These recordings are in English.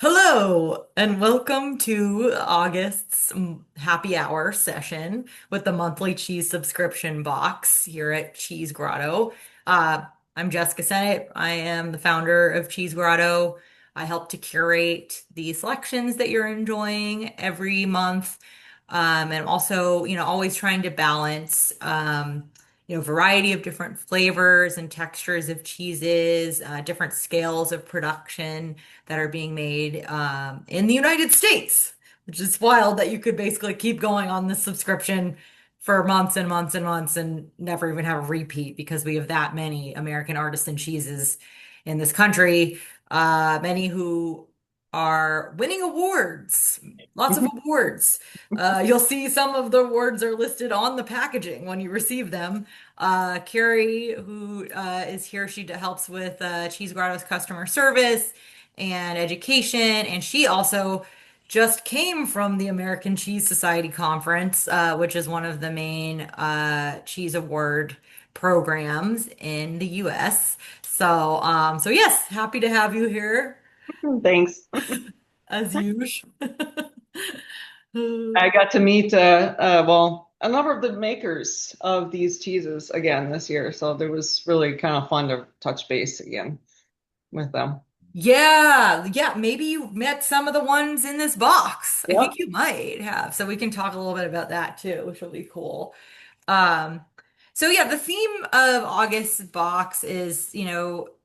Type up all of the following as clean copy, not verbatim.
Hello, and welcome to August's happy hour session with the monthly cheese subscription box here at Cheese Grotto. Uh, I'm Jessica Sennett. I am the founder of Cheese Grotto. I help to curate the selections that you're enjoying every month. And I'm also, always trying to balance, variety of different flavors and textures of cheeses, different scales of production that are being made in the United States, which is wild that you could basically keep going on this subscription for months and months and months and never even have a repeat because we have that many American artisan cheeses in this country, many who are winning awards, lots of awards. You'll see some of the awards are listed on the packaging when you receive them. Carrie, who is here, she helps with Cheese Grotto's customer service and education. And she also just came from the American Cheese Society Conference, which is one of the main cheese award programs in the US. So yes, happy to have you here Thanks. as usual. I got to meet, a number of the makers of these cheeses again this year. So it was really kind of fun to touch base again with them. Yeah, yeah, maybe you met some of the ones in this box. I Yep. think you might have. So we can talk a little bit about that too, which will be cool. Um, so yeah, the theme of August's box is,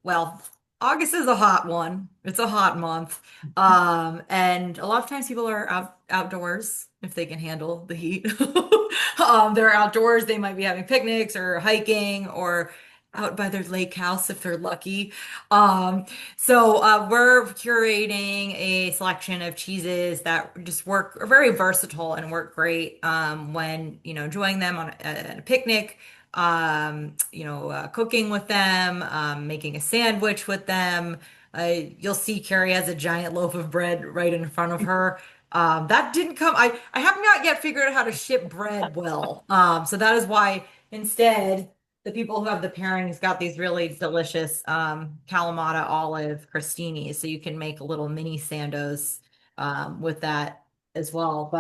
well, August is a hot one. It's a hot month. And a lot of times people are outdoors if they can handle the heat. They're outdoors, they might be having picnics or hiking or out by their lake house if they're lucky. We're curating a selection of cheeses that just are very versatile and work great when, enjoying them at a picnic, cooking with them, making a sandwich with them. You'll see Carrie has a giant loaf of bread right in front of her. That didn't come, I have not yet figured out how to ship bread well. So that is why instead, the people who have the pairings got these really delicious kalamata olive crostinis, so you can make little mini sandos with that as well.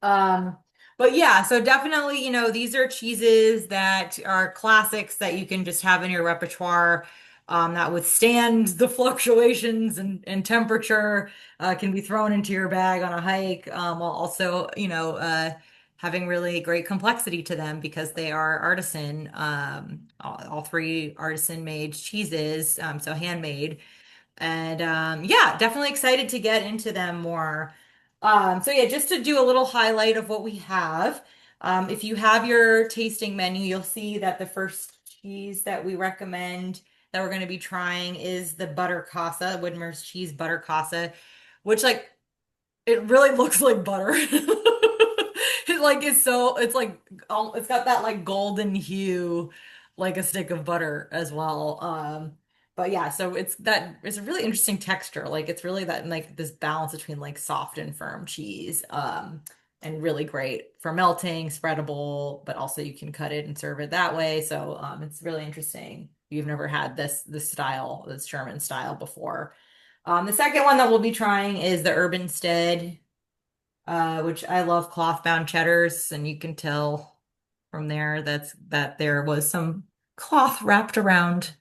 Um, but yeah, so definitely, these are cheeses that are classics that you can just have in your repertoire. That withstand the fluctuations and temperature, can be thrown into your bag on a hike, while also, having really great complexity to them because they are artisan, all three artisan made cheeses, so handmade. And yeah, definitely excited to get into them more. So yeah, just to do a little highlight of what we have. If you have your tasting menu, you'll see that the first cheese that we recommend that we're going to be trying is the Butterkäse, Widmer's cheese Butterkäse, which like it really looks like butter. It like is so it's like it's got that like golden hue like a stick of butter as well. But yeah, so it's a really interesting texture. Like it's really that like this balance between like soft and firm cheese. And really great for melting, spreadable, but also you can cut it and serve it that way. So it's really interesting. You've never had this style, this German style before. The second one that we'll be trying is the Urbanstead, which I love cloth-bound cheddars, and you can tell from there that there was some cloth wrapped around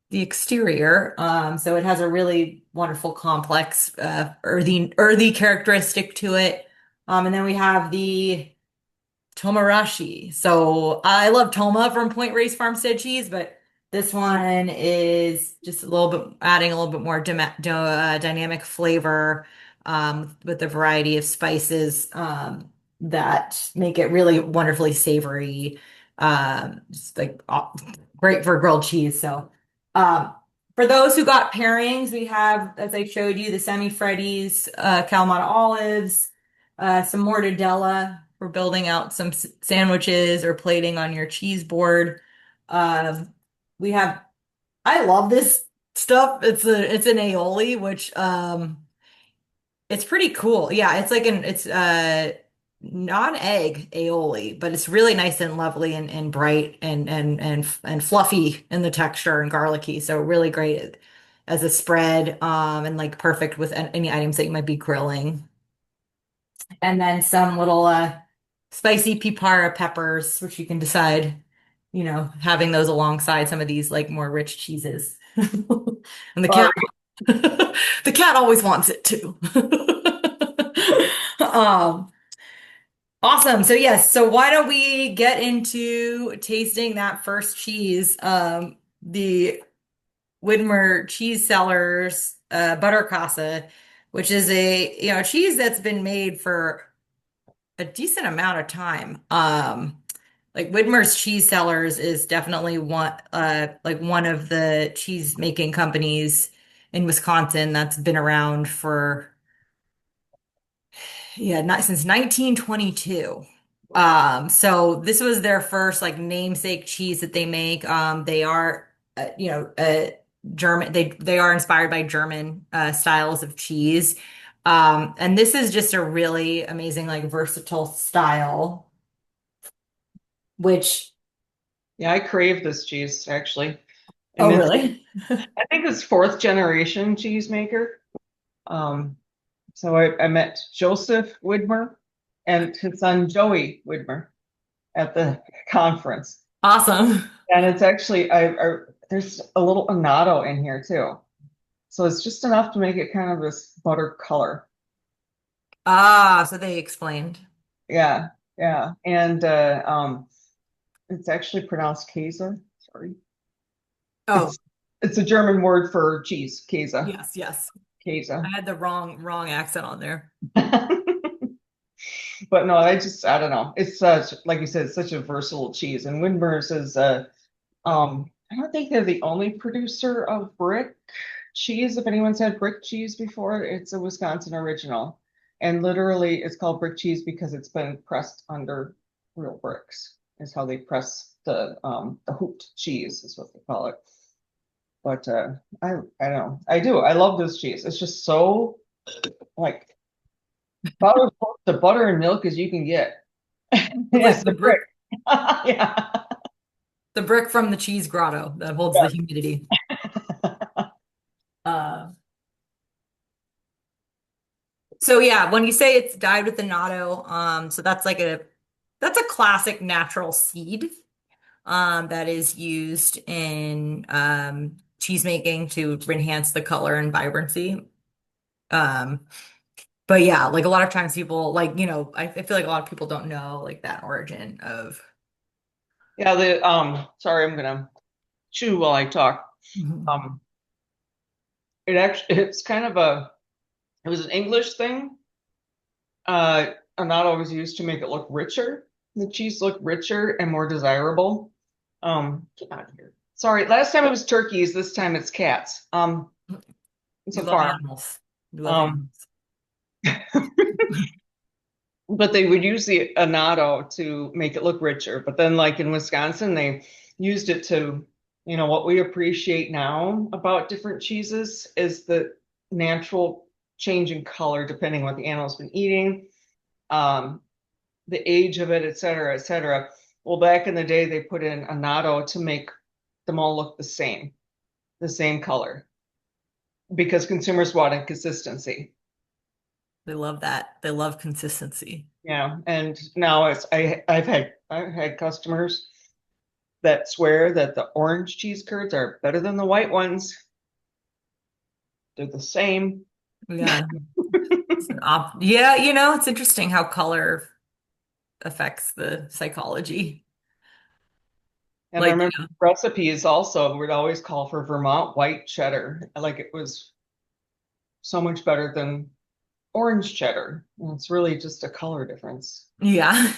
the exterior. So it has a really wonderful, complex, earthy characteristic to it. And then we have the TomaRashi. So I love Toma from Point Reyes Farmstead Cheese, but this one is just a little bit adding a little bit more dynamic flavor with a variety of spices that make it really wonderfully savory. Just like great for grilled cheese. So um, for those who got pairings, we have, as I showed you, the semi-Freddy's Kalamata olives, some mortadella for building out some sandwiches or plating on your cheese board. Um, we have, I love this stuff. It's an aioli, which it's pretty cool. Yeah, it's not egg aioli, but it's really nice and lovely and bright and fluffy in the texture and garlicky. So really great. as a spread, and like perfect with any items that you might be grilling. And then some little spicy piparra peppers, which you can decide, having those alongside some of these like more rich cheeses. And the cat Or the cat always wants it too. Um, awesome. So yes, so why don't we get into tasting that first cheese, the Widmer cheese Cellars Butterkäse, which is a cheese that's been made for a decent amount of time. Like Widmer's Cheese Cellars is definitely one of the cheese making companies in Wisconsin that's been around for not since 1922. So this was their first like namesake cheese that they make. They are German. They are inspired by German styles of cheese. And this is just a really amazing like versatile style, which yeah, I crave this cheese actually. And oh it's really? I think it's fourth generation cheesemaker. Um, so I met Joseph Widmer and his son Joey Widmer at the conference. Awesome. And it's actually there's a little annatto in here too. So it's just enough to make it kind of this butter color. Ah, so they explained. Yeah, yeah. And it's actually pronounced Käse. Sorry. Oh, It's it's a German word for cheese, Käse. yes, yes. I Käse. had the wrong accent on there. But no, I don't know. It's such, like you said, it's such a versatile cheese. And Widmer's is I don't think they're the only producer of brick cheese. If anyone's had brick cheese before, it's a Wisconsin original. And literally it's called brick cheese because it's been pressed under real bricks, is how they press the hooped cheese, is what they call it. But I don't know. I do. I love this cheese. It's just so like about as close to butter and milk as you can get. It's It's like the brick. Yeah. the brick from the cheese grotto that holds the Yeah. humidity. Uh, so yeah, when you say it's dyed with the natto, so that's a classic natural seed that is used in cheese making to enhance the color and vibrancy. Um, but yeah, like a lot of times people like, I feel like a lot of people don't know like that origin of Yeah, the sorry, I'm gonna chew while I talk. Mhm. Um it's kind of it was an English thing. Annatto was used to make it look richer. The cheese looked richer and more desirable. Get out of here. Sorry, last time it was turkeys, this time it's cats. It's You a love farm. animals. You love Um, animals. but they would use the annatto to make it look richer. But then, like in Wisconsin, they used it to, what we appreciate now about different cheeses is the natural change in color depending what the animal's been eating, um, the age of it, et cetera, et cetera. Well, back in the day, they put in annatto to make them all look the same color, because consumers wanted consistency. They love that. They love consistency. Yeah, and now I've had customers that swear that the orange cheese curds are better than the white ones. They're the same. Yeah. Yeah, it's interesting how color affects the psychology. And I Like, remember recipes also would always call for Vermont white cheddar. Like it was so much better than orange cheddar. And it's really just a color difference. yeah.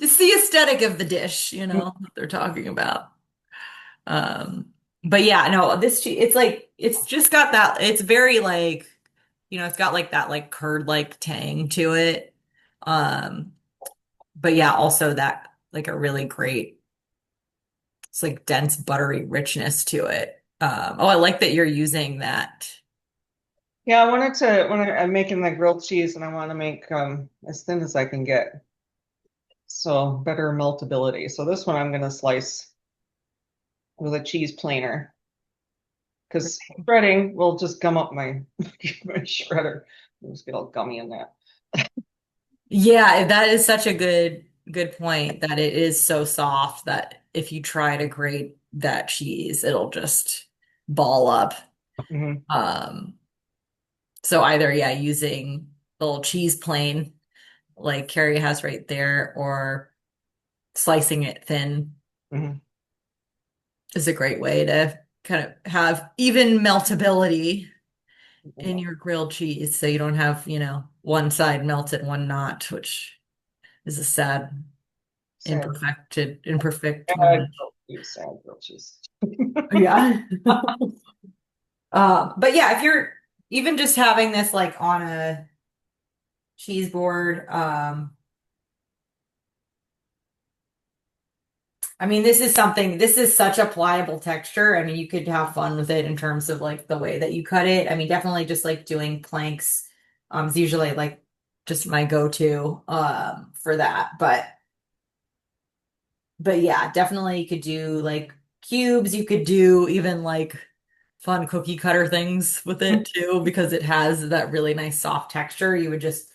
It's the aesthetic of the dish, that they're talking about. Um, but yeah, no, it's like it's just got that it's very like, it's got like that like curd-like tang to it. Um, but yeah, also that like a really great, it's like dense buttery richness to it. Oh, I like that you're using that. Yeah, I wanted to when I'm making the grilled cheese and I want to make as thin as I can get. So better meltability. So this one I'm gonna slice with a cheese planer because shredding will just gum up my, my shredder. I'll just get all gummy in that. Yeah, that is such a good point that it is so soft that if you try to grate that cheese, it'll just ball up. Mhm, Um, so either yeah, using the little cheese plane like Carrie has right there, or slicing it thin mhm. is a great way to kind of have even meltability in your grilled cheese so you don't have, one side melted, one not, which is a Sad, imperfect sad moment. grilled cheese, sad grilled cheese. Yeah. But yeah, if you're even just having this like on a cheese board, I mean, this is such a pliable texture. I mean, you could have fun with it in terms of like the way that you cut it. I mean, definitely just like doing planks, is usually like just my go-to, for that. But yeah, definitely you could do like cubes. You could do even like fun cookie cutter things with it too, because it has that really nice soft texture. You would just,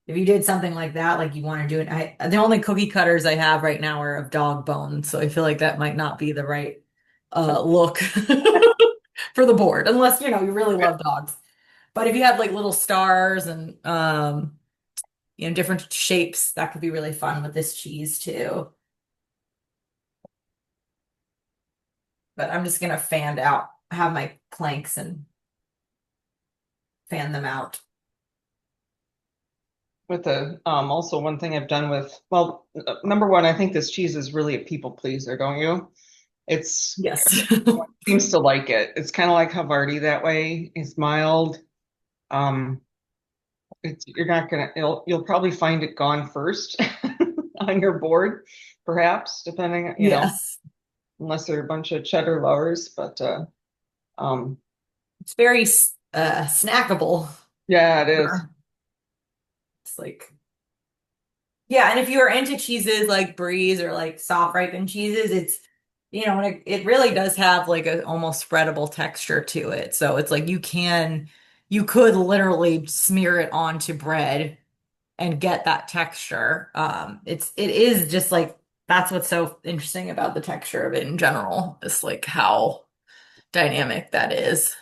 if you did something like that, like you want to do it. The only cookie cutters I have right now are of dog bone, so I feel like that might not be the right look for the board, unless you really love dogs. But if you had like little stars and different shapes, that could be really fun with this cheese too. But I'm just gonna have my planks and fan them out. With the also one thing I've done with, well, number one, I think this cheese is really a people pleaser, don't you? It's Yes. everyone seems to like it. It's kind of like Havarti that way. It's mild. Um, you're not gonna you'll probably find it gone first on your board, perhaps, depending, Yes. unless they're a bunch of cheddar lovers. But um, It's very snackable. yeah, it is. Sure. It's like, yeah, and if you are into cheeses like bries or like soft ripened cheeses, it's it really does have like a almost spreadable texture to it. So it's like you could literally smear it onto bread and get that texture. It is just like that's what's so interesting about the texture of it in general. It's like how dynamic that is.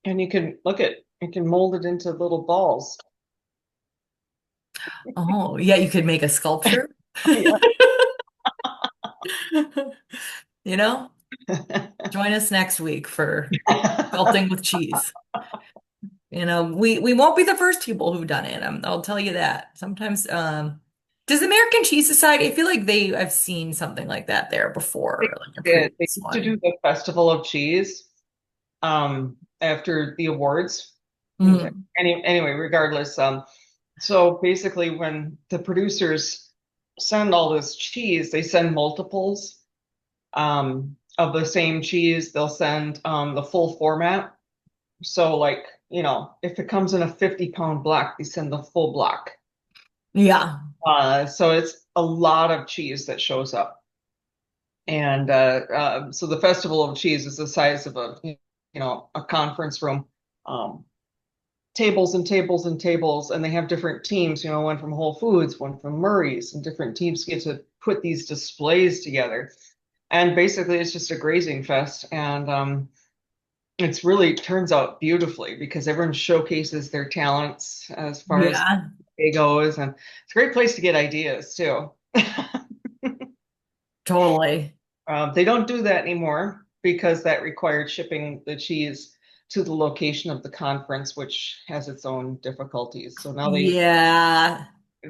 And you can mold it into little balls. Oh, yeah, you could make a sculpture. Yeah. You know, join us next week for sculpting with cheese. We won't be the first people who've done it. I'll tell you that. Sometimes, does American Cheese Society? I feel like I've seen something like that there before, like a They previous used to do one. the Festival of Cheese after the awards. Mm. Anyway, regardless, so basically when the producers send all this cheese, they send multiples of the same cheese. They'll send the full format. So like, if it comes in a 50-pound block, they send the full block. Yeah. So it's a lot of cheese that shows up. And so the Festival of Cheese is the size of a conference room. Um, Tables and tables and tables, and they have different teams, one from Whole Foods, one from Murray's, and different teams get to put these displays together. And basically, it's just a grazing fest. And it's really turns out beautifully because everyone showcases their talents as far as Yeah. it goes. And it's a great place to get ideas too. Totally. They don't do that anymore because that required shipping the cheese to the location of the conference, which has its own difficulties. So now they Yeah.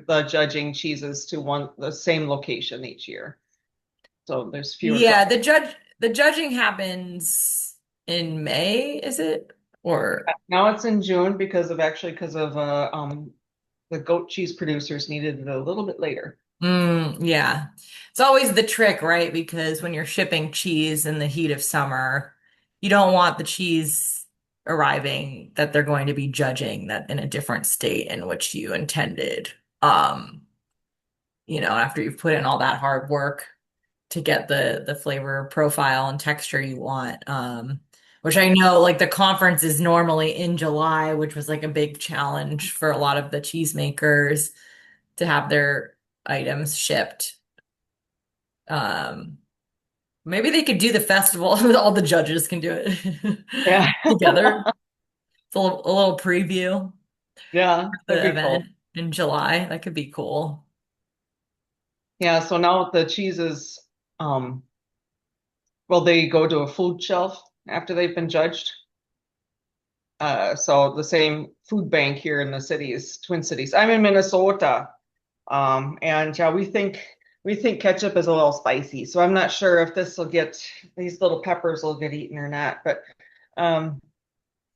the judging cheeses to the same location each year. So there's fewer Yeah. questions. The judging happens in May, is it? Or Now it's in June because of the goat cheese producers needed it a little bit later. Yeah. It's always the trick, right? Because when you're shipping cheese in the heat of summer, you don't want the cheese arriving that they're going to be judging that in a different state in which you intended. After you've put in all that hard work to get the flavor profile and texture you want. which I know like the conference is normally in July, which was like a big challenge for a lot of the cheesemakers to have their items shipped. Um, Maybe they could do the festival. All the judges can do it Yeah. together. It's a little preview Yeah, for that'd the be event cool. in July. That could be cool. Yeah, so now the cheeses, um, well, they go to a food shelf after they've been judged. So the same food bank here in the cities, Twin Cities. I'm in Minnesota. And yeah, we think ketchup is a little spicy. So I'm not sure if this will get these little peppers will get eaten or not. But um,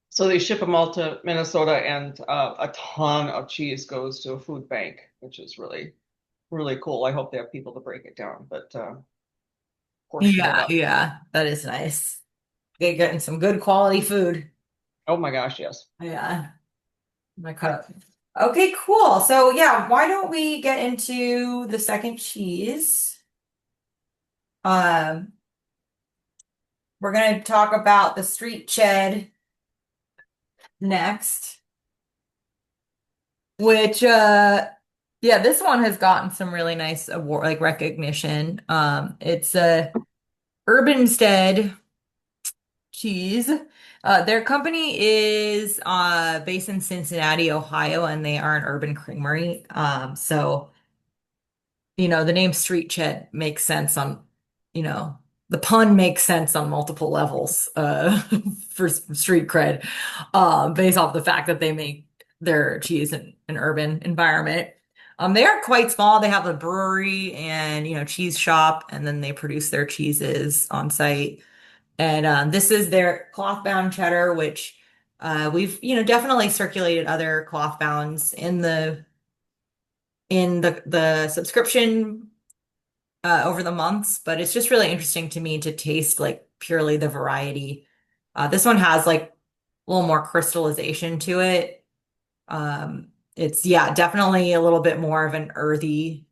so they ship them all to Minnesota, and a ton of cheese goes to a food bank, which is really really cool. I hope they have people to break it down, but portion it Yeah, up. yeah, that is nice. Getting some good quality food. Oh my gosh, yes. Yeah, my cup. Okay, cool. So yeah, why don't we get into the second cheese? Um, we're gonna talk about the street ched next, which yeah, this one has gotten some really nice award like recognition. It's a Urbanstead Cheese. Their company is based in Cincinnati, Ohio, and they are an urban creamery. So the name Street Ched makes sense you know, the pun makes sense on multiple levels for street cred, based off the fact that they make their cheese in an urban environment. They are quite small. They have a brewery and cheese shop, and then they produce their cheeses on site. And this is their cloth-bound cheddar, which we've definitely circulated other cloth-bounds in the subscription over the months, but it's just really interesting to me to taste like purely the variety. This one has like a little more crystallization to it. It's yeah, definitely a little bit more of an earthy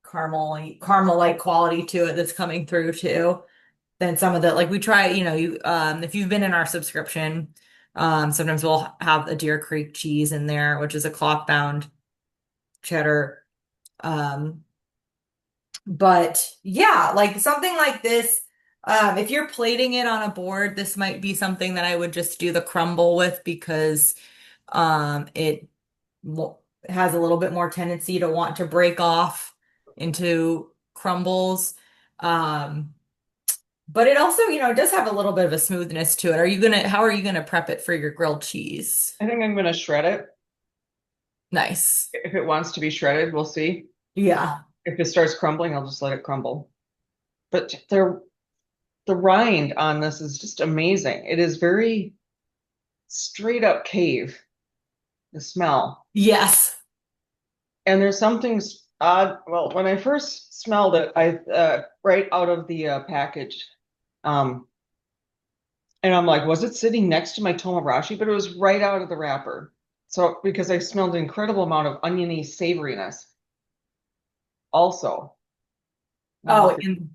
caramel-like quality to it that's coming through too than some of the like we try, you if you've been in our subscription, sometimes we'll have a Deer Creek cheese in there, which is a cloth bound cheddar. Um, but yeah, like something like this, if you're plating it on a board, this might be something that I would just do the crumble with because it has a little bit more tendency to want to break off into crumbles. Um, but it also, it does have a little bit of a smoothness to it. How are you gonna prep it for your grilled cheese? I think I'm gonna shred it. Nice. If it wants to be shredded, we'll see. Yeah. If it starts crumbling, I'll just let it crumble. But the rind on this is just amazing. It is very straight up cave, the smell. Yes. And there's something odd. Well, when I first smelled it, I right out of the package, um, and I'm like, was it sitting next to my TomaRashi? But it was right out of the wrapper. So because I smelled an incredible amount of oniony savoriness also. And I'm Oh, like, and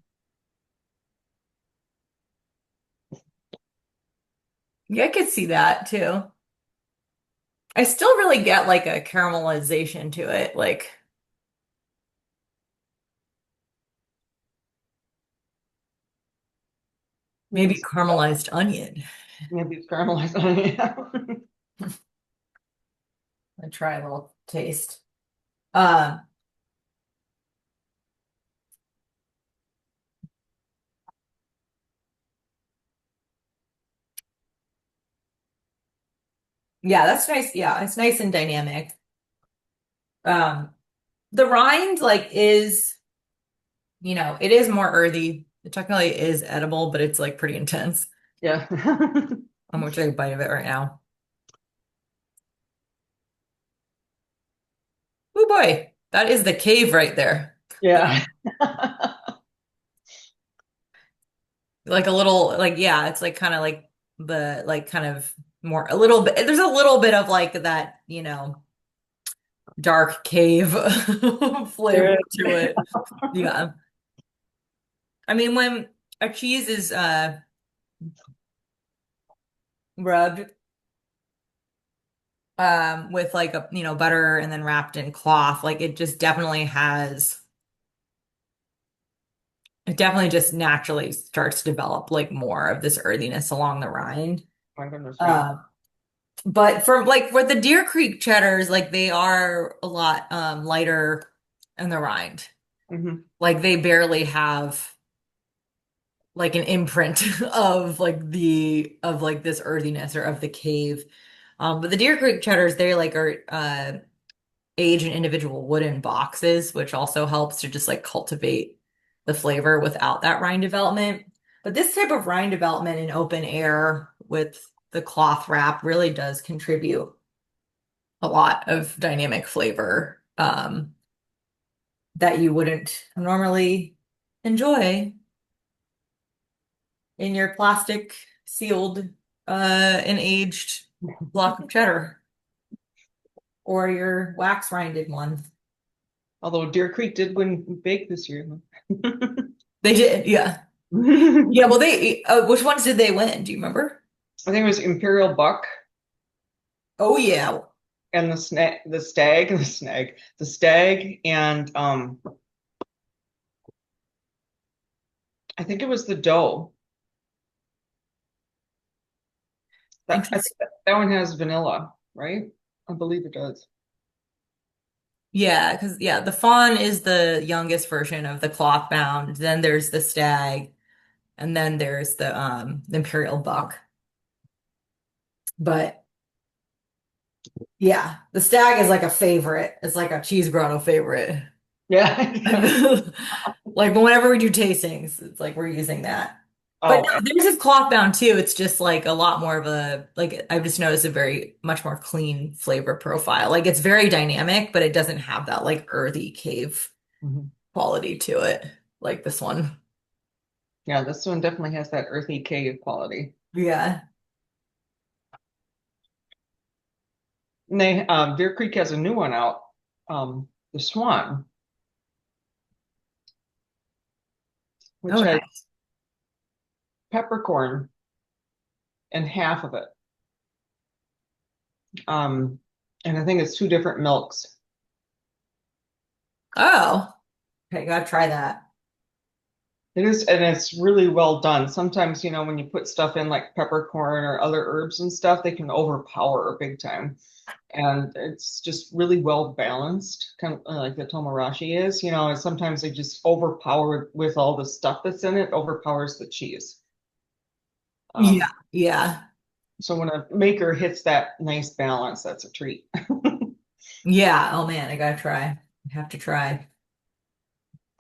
yeah, I could see that too. I still really get like a caramelization to it, like maybe maybe caramelized onion. maybe it's caramelized onion. I try a little taste. Um, yeah, that's nice. Yeah, it's nice and dynamic. Um, the rind like is, it is more earthy. It technically is edible, but it's like pretty intense. Yeah. I'm gonna take a bite of it right now. Oh boy, that is the cave right there. Yeah. Like a little, like yeah, it's like kind of like the like kind of more a little bit. There's a little bit of like that, dark cave There flavor is. to it. Yeah. I mean, when a cheese is rubbed with like a butter and then wrapped in cloth. Like it just definitely has it definitely just naturally starts to develop like more of this earthiness along the rind. My goodness, yeah. Uh, but for the Deer Creek cheddars, like they are a lot lighter in the rind. Hmm. Like they barely have like an imprint of like this earthiness or of the cave. But the Deer Creek cheddars, they like are aged in individual wooden boxes, which also helps to just like cultivate the flavor without that rind development. But this type of rind development in open air with the cloth wrap really does contribute a lot of dynamic flavor that you wouldn't normally enjoy in your plastic sealed and aged block of cheddar or your wax rinded one. Although Deer Creek did win big this year. They did, yeah. I Yeah, well, which ones did they win? Do you remember? think it was Imperial Buck Oh, yeah. and the stag, and I think it was the doe. I think Interesting. that one has vanilla, right? I believe it does. Yeah, because, yeah, the fawn is the youngest version of the cloth bound. Then there's the stag, and then there's the imperial buck. But yeah, the stag is like a favorite. It's like a cheese grotto favorite. Yeah. Like whenever we do tastings, it's like we're using that. But Oh, no, there's this cloth bound too. It's just like a lot more of a like I've just noticed a very much more clean flavor profile. Like it's very dynamic, but it doesn't have that like earthy cave mhm. quality to it, like this one. Yeah, this one definitely has that earthy cave quality. Yeah. And they Deer Creek has a new one out, the Swan, which Oh, has nice. peppercorn in half of it. Um, and I think it's two different milks. Oh, okay, gotta try that. It is, and it's really well done. Sometimes, when you put stuff in like peppercorn or other herbs and stuff, they can overpower big time. And it's just really well balanced, kind of like the TomaRashi is, and sometimes they just overpower with all the stuff that's in it, overpowers the cheese. Yeah, Um, yeah, so when a maker hits that nice balance, that's a treat. yeah. Oh man, I gotta try. I have to try.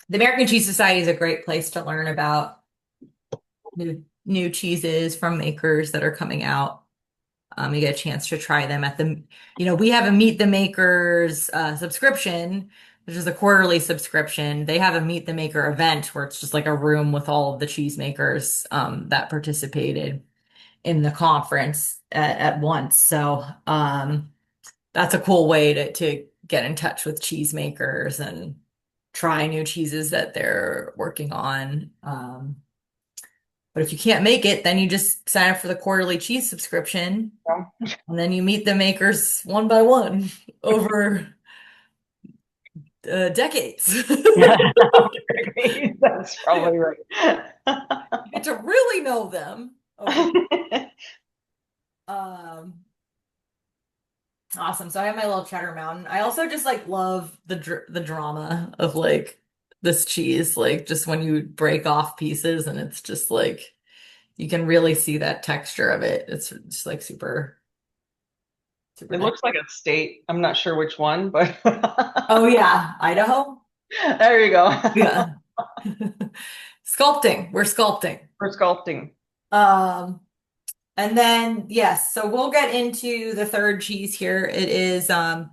The American Cheese Society is a great place to learn about new cheeses from makers that are coming out. You get a chance to try them at we have a Meet the Makers subscription, which is a quarterly subscription. They have a Meet the Maker event where it's just like a room with all of the cheese makers that participated in the conference at once. So that's a cool way to get in touch with cheese makers and try new cheeses that they're working on. But if you can't make it, then you just sign up for the quarterly cheese subscription, and then you meet the makers one by one over decades. Yeah, You that's probably right. get to really know them over. Um, awesome. So I have my little cheddar mountain. I also just like love the drama of like this cheese, like just when you break off pieces and it's just like you can really see that texture of it. It's just like super It nice. looks like a state. I'm not sure which one, but Oh yeah, Idaho. there you go. Yeah. Sculpting. We're sculpting. For sculpting. Um, and then yes, so we'll get into the third cheese here. It is the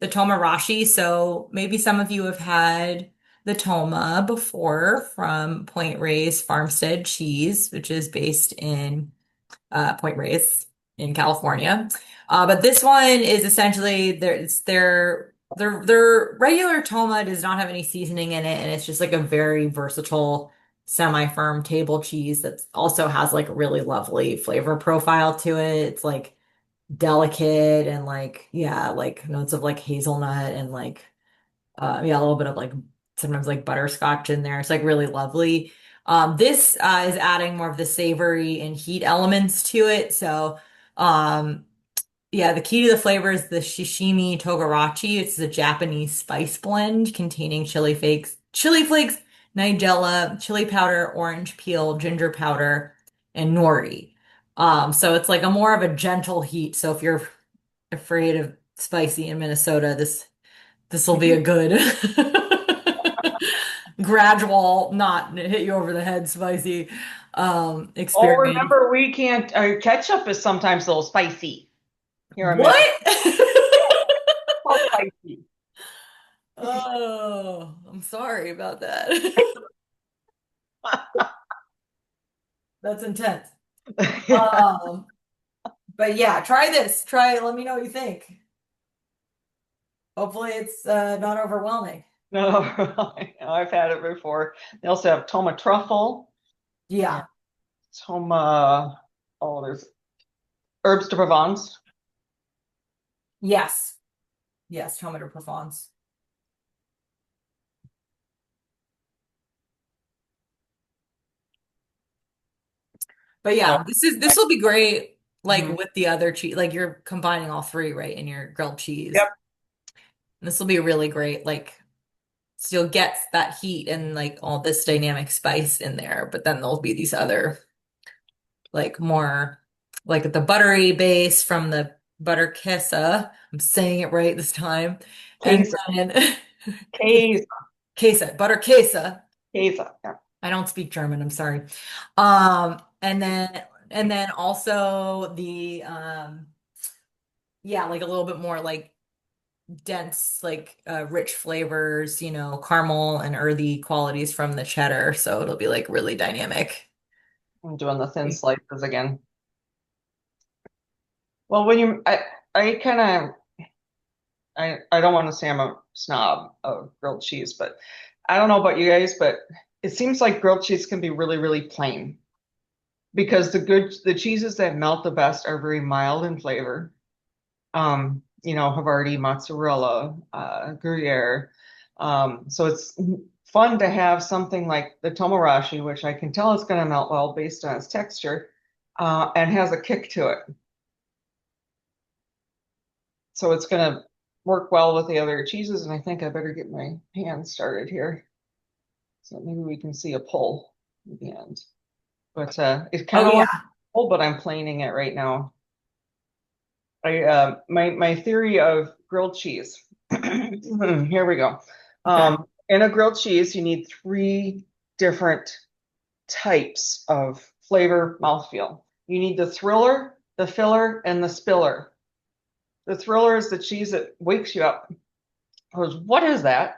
TomaRashi. So maybe some of you have had the Toma before from Point Reyes Farmstead Cheese, which is based in Point Reyes in California. But this one is essentially their regular Toma does not have any seasoning in it, and it's just like a very versatile semi-firm table cheese that also has like a really lovely flavor profile to it. It's like delicate and like yeah, like notes of like hazelnut and like yeah, a little bit of like sometimes like butterscotch in there. It's like really lovely. This is adding more of the savory and heat elements to it. So yeah, the key to the flavor is the Shishimi Togarachi. It's a Japanese spice blend containing chili flakes, nigella, chili powder, orange peel, ginger powder, and nori. So it's like a more of a gentle heat. So if you're afraid of spicy in Minnesota, this will be a good gradual, not hit you over the head spicy Oh, experience. remember, we can't, ketchup is sometimes a little spicy here in Minnesota. What? Well, spicy. Oh, I'm sorry about that. That's intense. Um, but yeah, try this. Try it. Let me know what you think. Hopefully it's not overwhelming. No, I've had it before. They also have Toma truffle and Yeah. Toma, oh, there's herbs de Provence. Yes. Yes, tomato Provence. But So, yeah, this will be great like mhm. with the other cheese. Like you're combining all three, right, in your grilled cheese. Yep. This will be really great. Like still gets that heat and like all this dynamic spice in there, but then there'll be these other like more like the buttery base from the butterkäse. I'm saying it right this time. And Queso, then queso, Käse, butterkäse. queso. Yeah. I don't speak German, I'm sorry. And then also the yeah, like a little bit more like dense, like rich flavors, caramel and earthy qualities from the cheddar. So it'll be like really dynamic. I'm doing the thin slices again. Well, when I kind of, I don't want to say I'm a snob of grilled cheese, but I don't know about you guys, but it seems like grilled cheese can be really, really plain because the cheeses that melt the best are very mild in flavor. Havarti, mozzarella, Gruyere. So it's fun to have something like the TomaRashi, which I can tell is going to melt well based on its texture, and has a kick to it. So it's going to work well with the other cheeses, and I think I better get my pan started here. So maybe we can see a pull at the end. But it Oh kind of wants yeah. to pull, but I'm planing it right now. My theory of grilled cheese. Here we go. Okay. In a grilled cheese, you need three different types of flavor mouthfeel. You need the thriller, the filler, and the spiller. The thriller is the cheese that wakes you up. Goes, what is that?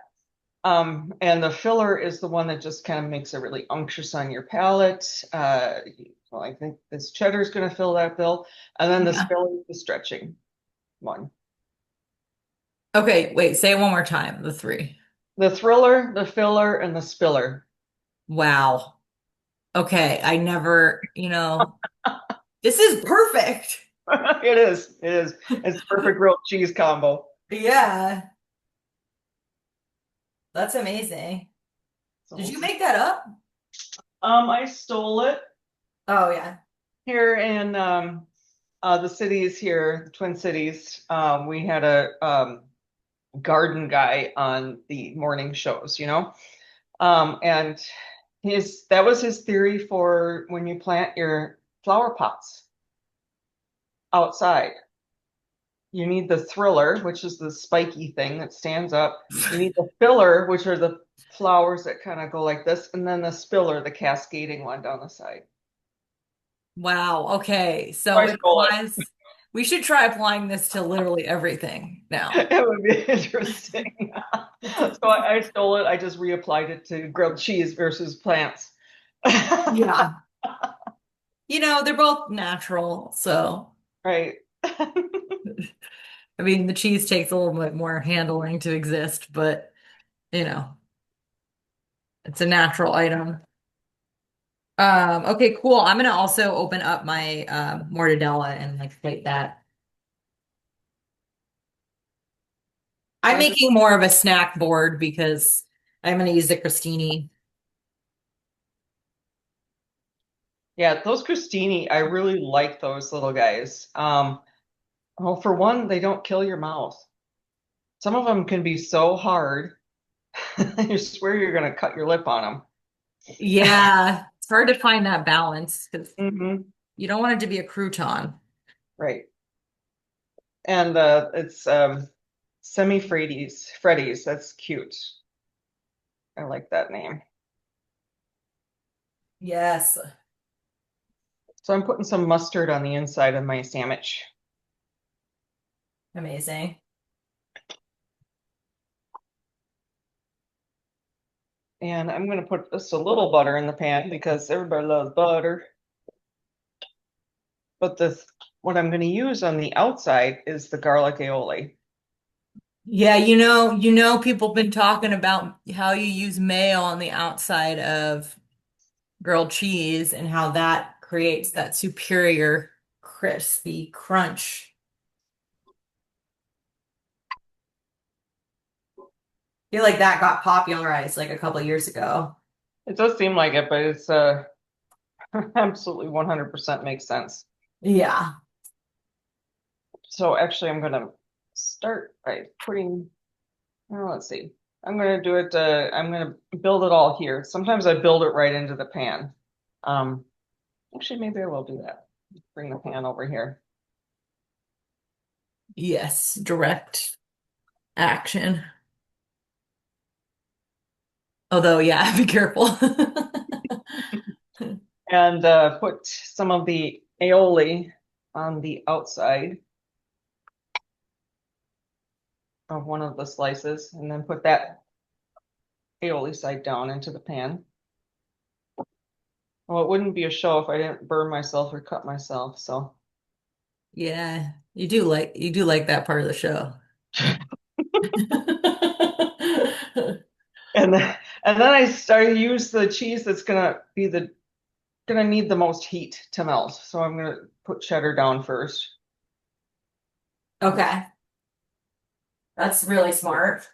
And the filler is the one that just kind of makes it really unctuous on your palate. Well, I think this cheddar is going to fill that bill. And then the Yeah. spiller is the stretching one. Okay, wait, say it one more time. The three. The thriller, the filler, and the spiller. Wow. Okay, I never, this is perfect. It is. It is. It's perfect grilled cheese combo. Yeah, that's amazing. So Did we'll you see. make that up? I stole it Oh yeah. here in the cities here, the Twin Cities. We had a garden guy on the morning shows. And his that was his theory for when you plant your flower pots outside. You need the thriller, which is the spiky thing that stands up. You need the filler, which are the flowers that kind of go like this, and then the spiller, the cascading one down the side. Wow. Okay. So So I it stole it. applies. We should try applying this to literally everything now. It would be interesting. So I stole it. I just reapplied it to grilled cheese versus plants. Yeah. They're both natural. So, Right. I mean, the cheese takes a little bit more handling to exist, but, you know, it's a natural item. Okay, cool. I'm gonna also open up my mortadella and like plate that. So I'm I just, making more of a snack board because I'm gonna use the crostini. yeah, those crostini, I really like those little guys. Well, for one, they don't kill your mouth. Some of them can be so hard, you swear you're gonna cut your lip on Yeah, it's hard to find that balance because them. you don't want it to be a crouton. Right. And it's semi Freddy's. That's cute. I like that name. Yes. So I'm putting some mustard on the inside of my sandwich. Amazing. And I'm going to put just a little butter in the pan because everybody loves butter. But what I'm going to use on the outside is the garlic aioli. Yeah, people have been talking about how you use mayo on the outside of grilled cheese and how that creates that superior crispy crunch. I feel like that got popularized like a couple of years ago. It does seem like it, but it's absolutely 100% makes sense. Yeah. So actually, I'm going to start by putting, oh, let's see. I'm going to do it, I'm going to build it all here. Sometimes I build it right into the pan. Um, Actually, maybe I will do that. Bring the pan over here. Yes, direct action. Although, yeah, be careful. And put some of the aioli on the outside of one of the slices, and then put that aioli side down into the pan. Well, it wouldn't be a show if I didn't burn myself or cut myself. So, Yeah, you do like that part of the show. and then, and then I use the cheese that's gonna need the most heat to melt. So I'm gonna put cheddar down first. Okay, that's really smart.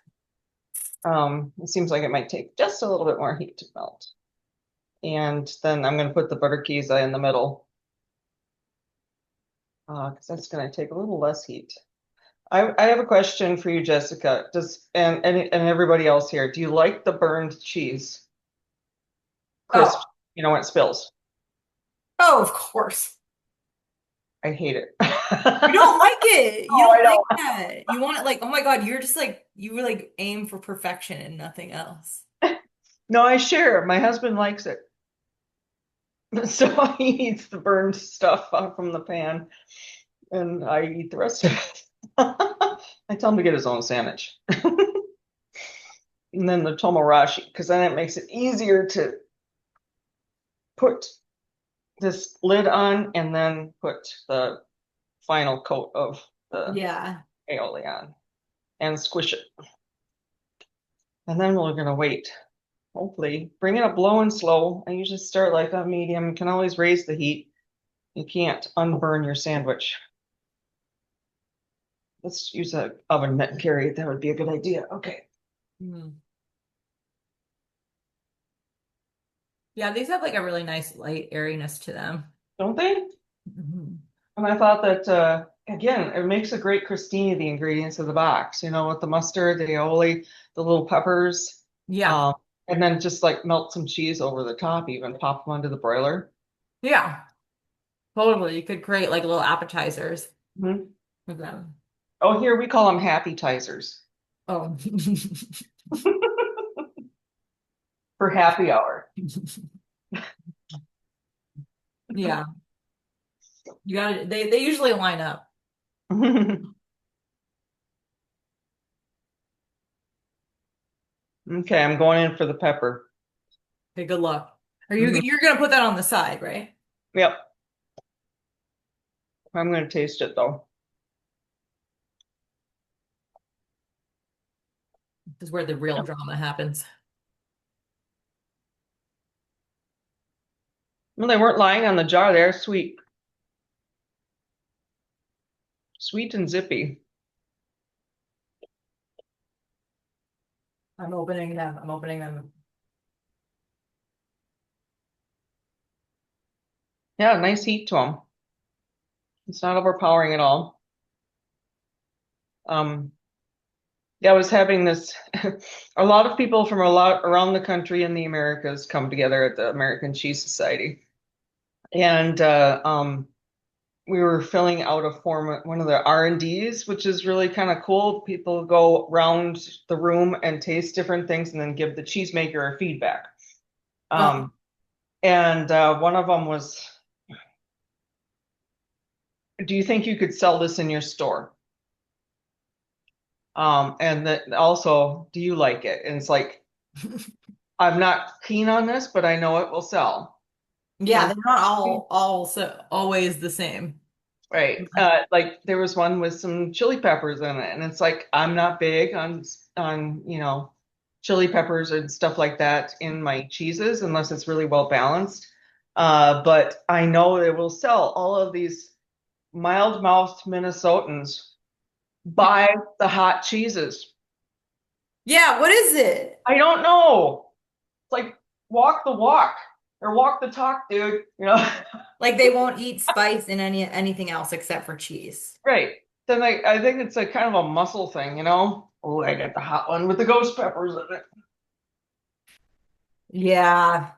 It seems like it might take just a little bit more heat to melt. And then I'm going to put the butterkäse in the middle because that's going to take a little less heat. I have a question for you, Jessica. And everybody else here, do you like the burned cheese Oh, crisp? You know when it spills? oh, of course. I hate it. You don't like it. You Oh, I don't like don't. that. You want it like, oh my God, you're just like you were like aim for perfection and nothing else. No, I share. My husband likes it. So he eats the burned stuff out from the pan, and I eat the rest of it. I tell him to get his own sandwich. And then the TomaRashi, because then it makes it easier to put this lid on and then put the final coat of the Yeah. aioli on and squish it. And then we're gonna wait. Hopefully, bring it up low and slow. I usually start like on medium. You can always raise the heat. You can't unburn your sandwich. Let's use a oven mitt, Carrie. That would be a good idea. Okay. Hmm. Yeah, these have like a really nice light airiness to them. Don't they? Mhm. And I thought that again, it makes a great crostini, the ingredients of the box, with the mustard, the aioli, the little peppers, Yeah. um, and then just like melt some cheese over the top, even pop them onto the broiler. Yeah. Totally. You could create like little appetizers Mhm. with them. Oh, here we call them happy tizers Oh. for happy hour. Yeah. You got it. They usually line up. Okay, I'm going in for the pepper. Okay, good luck. Mhm. You're gonna put that on the side, right? Yep, I'm going to taste it though. This is where the real drama happens. Well, they weren't lying on the jar. They're sweet, sweet and zippy. I'm opening them. I'm opening them. Yeah, nice heat to them. It's not overpowering at all. Um, yeah, I was having this. A lot of people from a lot around the country in the Americas come together at the American Cheese Society, and we were filling out a form, one of the R&Ds, which is really kind of cool. People go around the room and taste different things, and then give the cheesemaker a feedback. Oh, Um, and one of them was, "Do you think you could sell this in your store?" And that also, "Do you like it?" And it's like, I'm not keen on this, but I know it will sell. yeah, And they're not all so always the same. right, like there was one with some chili peppers in it, and it's like I'm not big on chili peppers and stuff like that in my cheeses unless it's really well balanced. But I know it will sell. All of these mild-mouthed Minnesotans buy the hot cheeses. Yeah, what is it? I don't know. It's like walk the walk or walk the talk, dude. Like they won't eat spice in anything else except for cheese. Right. Then I think it's a kind of a muscle thing. Oh, I got the hot one with the ghost peppers in it. Yeah.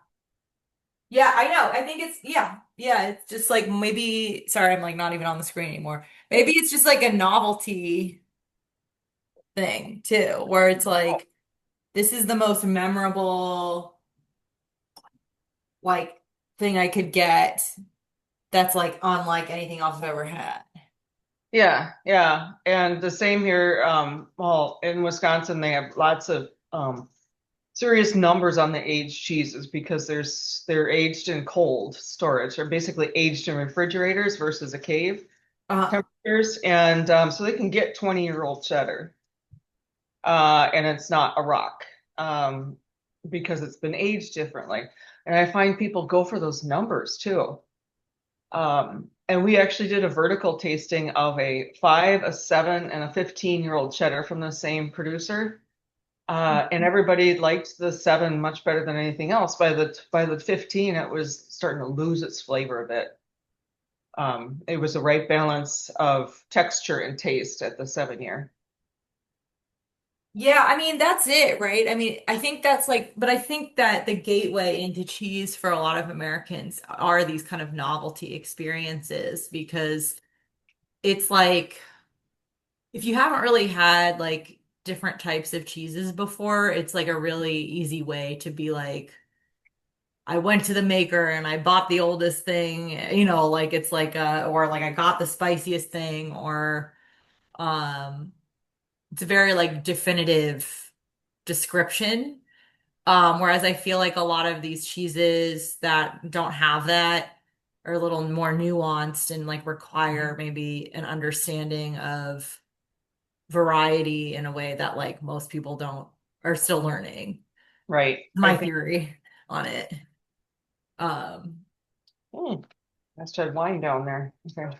Yeah, I know. I think it's yeah, it's just like maybe sorry, I'm like not even on the screen anymore. Maybe it's just like a novelty thing too, where it's like this is the most memorable like thing I could get that's like unlike anything else I've ever had. Yeah, yeah. And the same here. Well, in Wisconsin, they have lots of serious numbers on the aged cheeses because they're aged in cold storage. They're basically aged in refrigerators versus a cave Uh, temperatures, and so they can get 20-year-old cheddar. And it's not a rock because it's been aged differently. And I find people go for those numbers too. And we actually did a vertical tasting of a 5, a 7, and a 15-year-old cheddar from the same producer. And everybody liked the 7 much better than anything else. By the 15, it was starting to lose its flavor a bit. It was the right balance of texture and taste at the 7 year. yeah, I mean that's it, right? I mean, I think that's like, but I think that the gateway into cheese for a lot of Americans are these kind of novelty experiences because it's like if you haven't really had like different types of cheeses before, it's like a really easy way to be like, I went to the maker and I bought the oldest thing, like it's like or like I got the spiciest thing, or it's a very like definitive description. Whereas I feel like a lot of these cheeses that don't have that are a little more nuanced and like require maybe an understanding of variety in a way that like most people don't are still learning. Right. I My think. theory on it. Um, Hmm, let's try wine down there. Okay.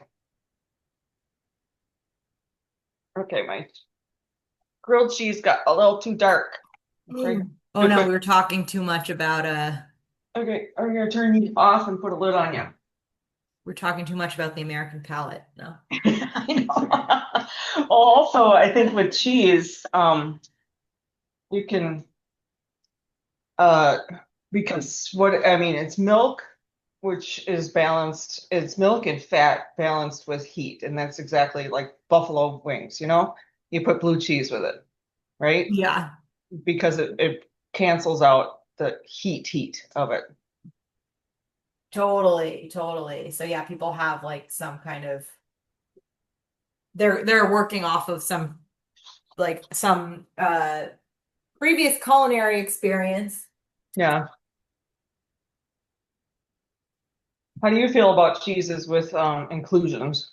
Okay, my grilled cheese got a little too dark. Okay. oh Too no, we quick. were talking too much about Okay, I'm gonna turn these off and put a lid on you. we're talking too much about the American palate. No. I know. Well, also, I think with cheese, you can uh because what I mean, it's milk, which is balanced. It's milk and fat balanced with heat, and that's exactly like buffalo wings. You put blue cheese with it, right? Yeah, Because it cancels out the heat of it. totally, totally. So yeah, people have like some kind of they're working off of some like some previous culinary experience. Yeah. How do you feel about cheeses with inclusions?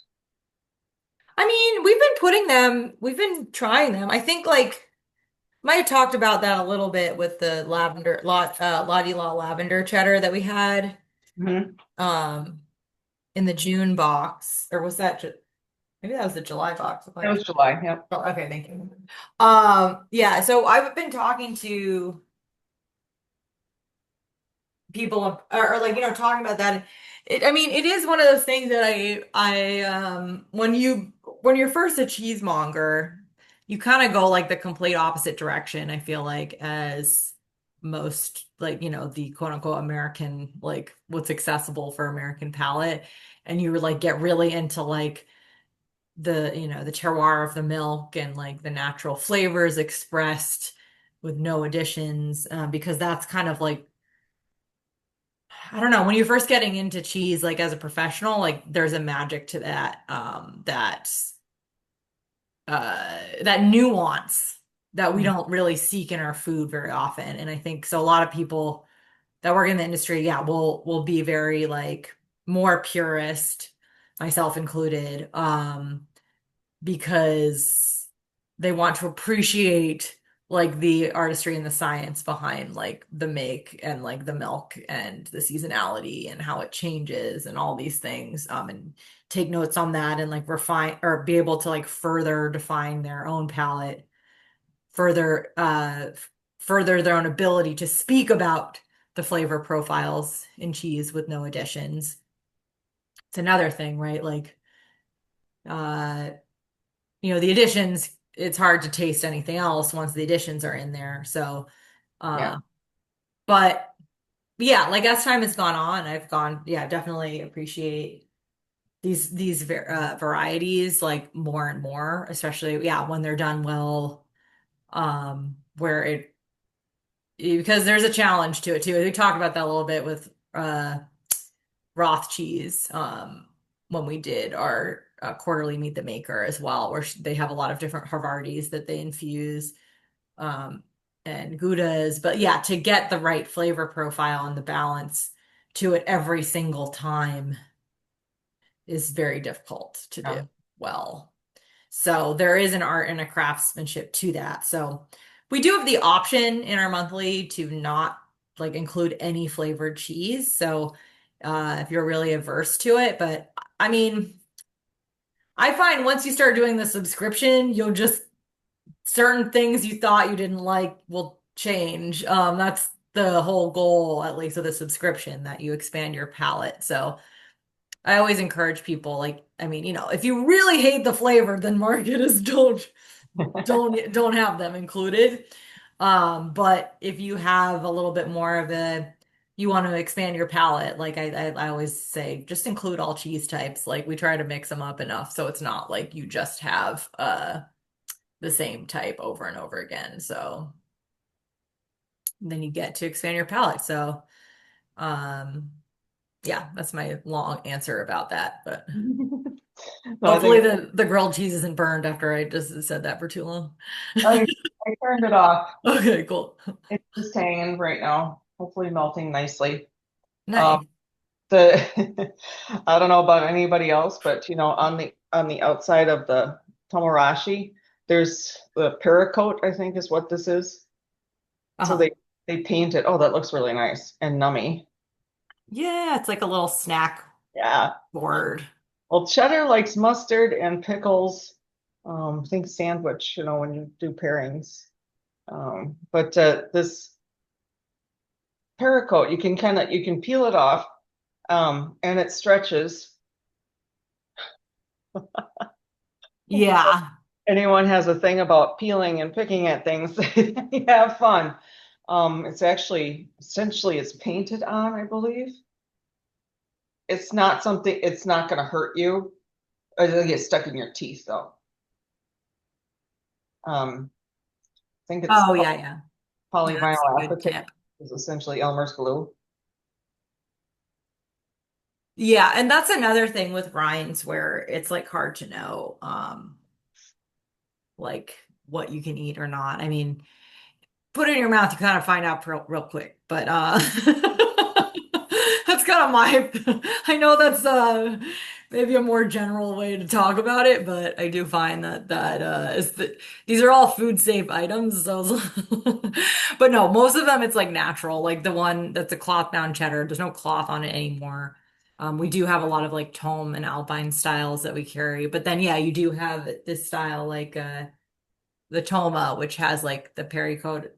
I mean, we've been trying them. I think like might have talked about that a little bit with the lavender La La di La lavender cheddar that we had. Mhm. um in the June box, or was that maybe that was the July box. It was July. Yep. Oh, okay, thank you. Yeah, so I've been talking to people or like talking about that. I mean, it is one of those things that when you're first a cheesemonger, you kind of go like the complete opposite direction, I feel like, as most, like, the quote unquote American, like what's accessible for American palate. And you like get really into like the terroir of the milk and like the natural flavors expressed with no additions, because that's kind of like, I don't know, when you're first getting into cheese, like as a professional, like there's a magic to that, that nuance that we don't really seek in our food very often. And I think so a lot of people that work in the industry, yeah, will be very like more purist, myself included, because they want to appreciate like the artistry and the science behind like the make and like the milk and the seasonality and how it changes and all these things, and take notes on that and like refine or be able to like further define their own palate, further further their own ability to speak about the flavor profiles in cheese with no additions. It's another thing, right? Like uh the additions, it's hard to taste anything else once the additions are in there. So, Yeah. uh, but yeah, like as time has gone on, yeah, definitely appreciate these varieties like more and more, especially, yeah, when they're done well, where because there's a challenge to it too. We talked about that a little bit with, Roth cheese, when we did our quarterly Meet the Maker as well, where they have a lot of different Havartis that they infuse, um, and Goudas. But yeah, to get the right flavor profile and the balance to it every single time is very difficult to do Yeah. well. So there is an art and a craftsmanship to that. So we do have the option in our monthly to not like include any flavored cheese. So if you're really averse to it, but I mean, I find once you start doing the subscription, you'll just certain things you thought you didn't like will change. That's the whole goal, at least of the subscription, that you expand your palate. So I always encourage people, like, I mean, if you really hate the flavor, then mark it as don't have them included. But if you have a little bit more of you want to expand your palate, like I always say, just include all cheese types. Like we try to mix them up enough so it's not like you just have the same type over and over again. So then you get to expand your palate. So um yeah, that's my long answer about that. But So I hopefully think the grilled cheese isn't burned after I just said that for too long. I, I turned it off. Okay, cool. It's just hanging right now, hopefully melting nicely. Um, Nice. the I don't know about anybody else, but on the outside of the TomaRashi, there's the paracoat, I think is what this is. So Uh-huh. they paint it. Oh, that looks really nice and nummy. Yeah, it's like a little snack Yeah. board. Well, cheddar likes mustard and pickles. Think sandwich, when you do pairings. But this paracoat, you can peel it off, and it stretches. Yeah. Anyone has a thing about peeling and picking at things, you have fun. It's actually essentially it's painted on, I believe. It's not going to hurt you. It'll get stuck in your teeth though. I think it's Oh, yeah, yeah. Yeah, that's a polyvinyl good acetate tip. is essentially Elmer's glue. Yeah, and that's another thing with rinds where it's like hard to know, like what you can eat or not. I mean, put it in your mouth, you kind of find out real quick. But that's kind of my I know that's maybe a more general way to talk about it, but I do find that is that these are all food safe items. So, but no, most of them it's like natural. Like the one that's a cloth bound cheddar. There's no cloth on it anymore. We do have a lot of like Tome and Alpine styles that we carry, but then yeah, you do have this style like the Toma, which has like the pericoat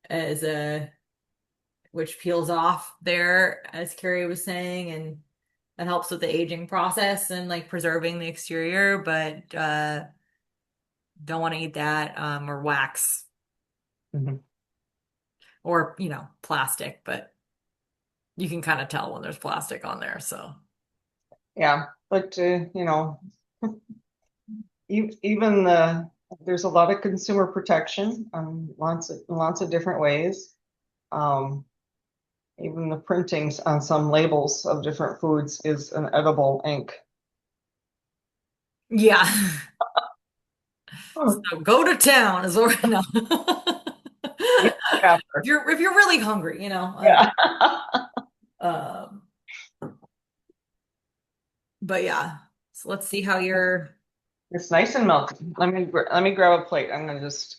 as a which peels off there, as Carrie was saying, and that helps with the aging process and like preserving the exterior, but don't want to eat that or wax Mhm. or plastic, but you can kind of tell when there's plastic on there. So Yeah, but even there's a lot of consumer protection, lots of different ways. Um, Even the printings on some labels of different foods is an edible ink. yeah, Oh, so go to town is what no. yeah, after. If you're really hungry, Yeah. um, but yeah. So let's see how you're. It's nice and melty. Let me grab a plate. I'm gonna just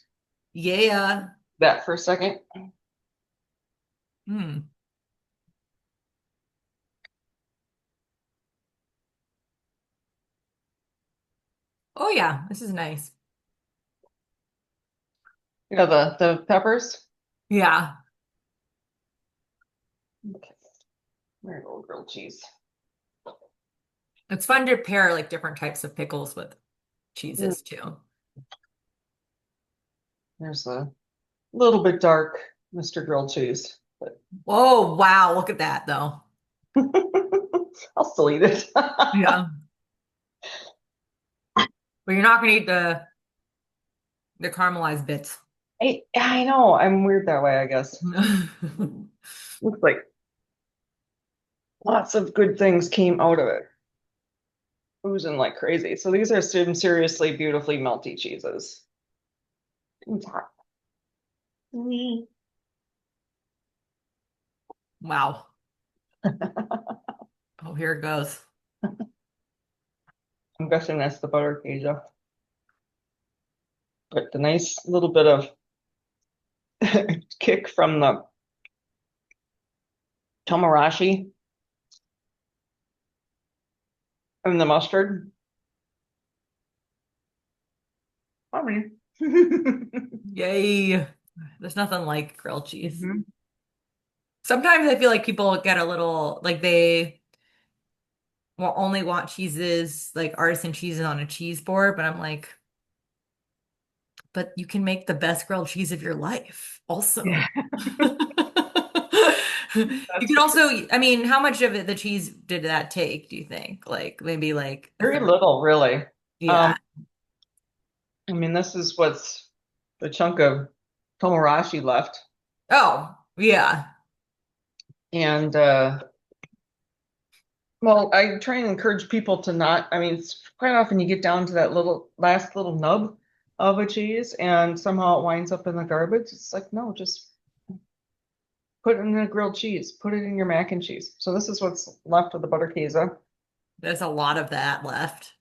Yeah. that for a second. Hmm. Oh yeah, this is nice. You know the peppers. Yeah. Okay, there you go, grilled cheese. It's fun to pair like different types of pickles with Mm, cheeses too. there's a little bit dark, Mr. Grilled Cheese, but Oh, wow. Look at that though. I'll still eat it. Yeah. But you're not gonna eat the caramelized bits. I know I'm weird that way, I guess. Looks like lots of good things came out of it. Oozing like crazy. So these are some seriously beautifully melty cheeses. It's hot. Mm. Wow. Oh, here it goes. I'm guessing that's the butterkäse. But the nice little bit of kick from the TomaRashi and the mustard. I mean, Yay. There's nothing like grilled cheese. Mhm. Sometimes I feel like people get a little like they will only want cheeses like artisan cheeses on a cheese board, but I'm like, but you can make the best grilled cheese of your life also. Yeah, You that's can for sure. also, I mean, how much of it, the cheese did that take, do you think? Like maybe like a Very third? little, really. Um, Yeah. I mean, this is what's the chunk of TomaRashi left. Oh, yeah. And well, I try and encourage people to not, I mean, it's quite often you get down to that little last little nub of a cheese and somehow it winds up in the garbage. It's like, no, just put it in a grilled cheese, put it in your mac and cheese. So this is what's left of the butterkäse There's a lot of that left.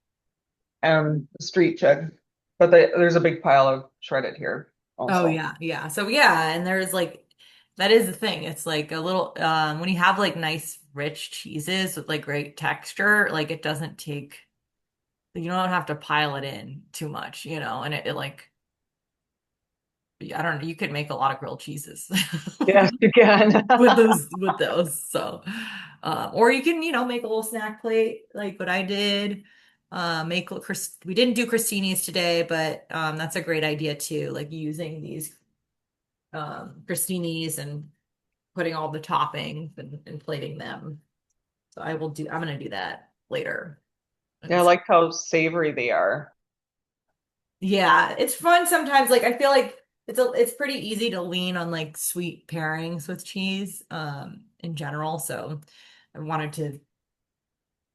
and the street chug. But there's a big pile of shredded here Oh also. yeah, yeah. So yeah, and there's like that is the thing. It's like a little when you have like nice rich cheeses with like great texture, like it doesn't take you don't have to pile it in too much, and it like I don't know, you could make a lot of grilled cheeses Yes, you can. with those. So or you can, make a little snack plate like what I did. We didn't do crostinis today, but that's a great idea too, like using these crostinis and putting all the toppings and plating them. So I'm gonna do that later. Yeah, I like how savory they are. Yeah, it's fun sometimes. Like I feel like it's pretty easy to lean on like sweet pairings with cheese in general. So I wanted to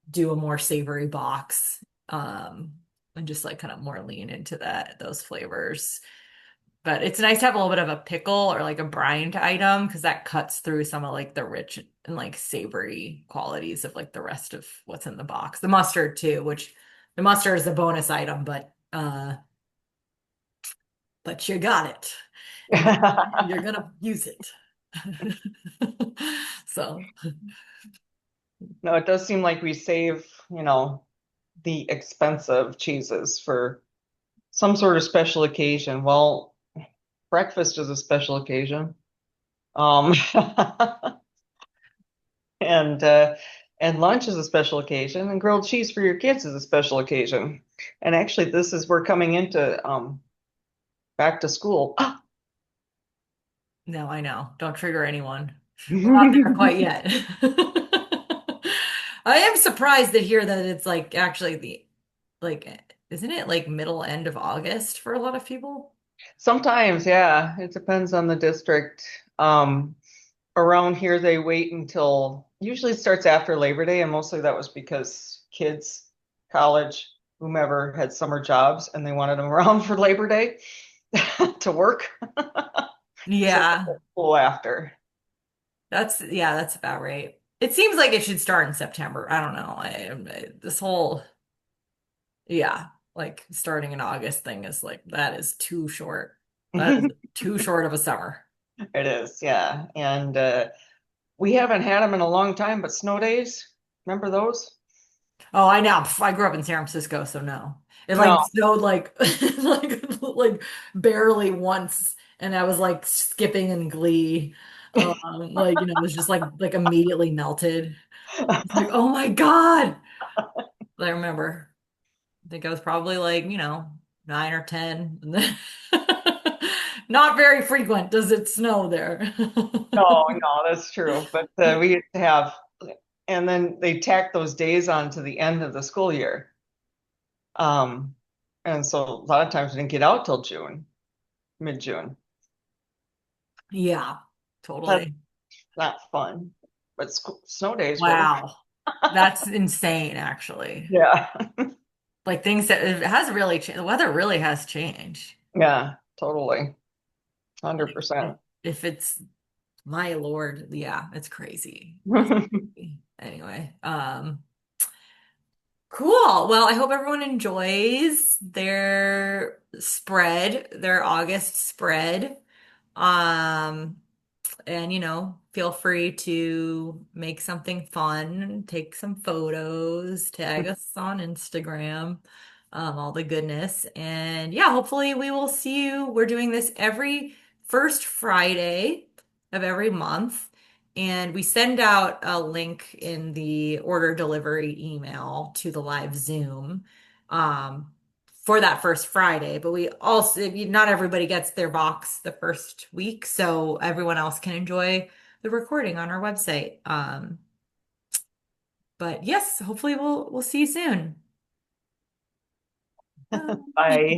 do a more savory box and just like kind of more lean into those flavors. But it's nice to have a little bit of a pickle or like a brined item because that cuts through some of like the rich and like savory qualities of like the rest of what's in the box. The mustard too, which the mustard is a bonus item, but you got it. And you're gonna use it. So No, it does seem like we save, the expensive cheeses for some sort of special occasion. Well, breakfast is a special occasion. Um, and and lunch is a special occasion, and grilled cheese for your kids is a special occasion. And actually, we're coming into back to school. no, I know. Don't trigger anyone. We're not there quite yet. I am surprised to hear that it's like actually isn't it like middle end of August for a lot of people? Sometimes, yeah, it depends on the district. Around here, they wait until usually it starts after Labor Day, and mostly that was because kids, college, whomever had summer jobs and they wanted them around for Labor Day to work. So Yeah, school after. that's about right. It seems like it should start in September. I don't know. This whole yeah, like starting in August thing is like that is too short. That is too short of a summer. It is, yeah. And we haven't had them in a long time, but snow days, remember those? Oh, I know. Pff, I grew up in San Francisco, so no. It No. like snowed like like barely once, and I was like skipping in glee. It was just like immediately melted. It's like, oh my God. I remember. I think I was probably like, 9 or 10. And then not very frequent does it snow there. No, no, that's true. But we used to have, and then they tacked those days on to the end of the school year. Um, and so a lot of times we didn't get out till June, mid-June. Yeah, That's totally. not fun, but snow days were. Wow. That's insane, actually. Yeah, Like things that it has really changed. The weather really has changed. yeah, totally, Like 100%. if it's my Lord, yeah, it's crazy. It's crazy. Anyway, cool. Well, I hope everyone enjoys their August spread. Um, and feel free to make something fun, take some photos, tag us on Instagram, all the goodness. And yeah, hopefully we will see you. We're doing this every first Friday of every month. And we send out a link in the order delivery email to the live Zoom. Um, for that first Friday, but we also not everybody gets their box the first week, so everyone else can enjoy the recording on our website. But yes, hopefully we'll see you soon. Bye. Bye.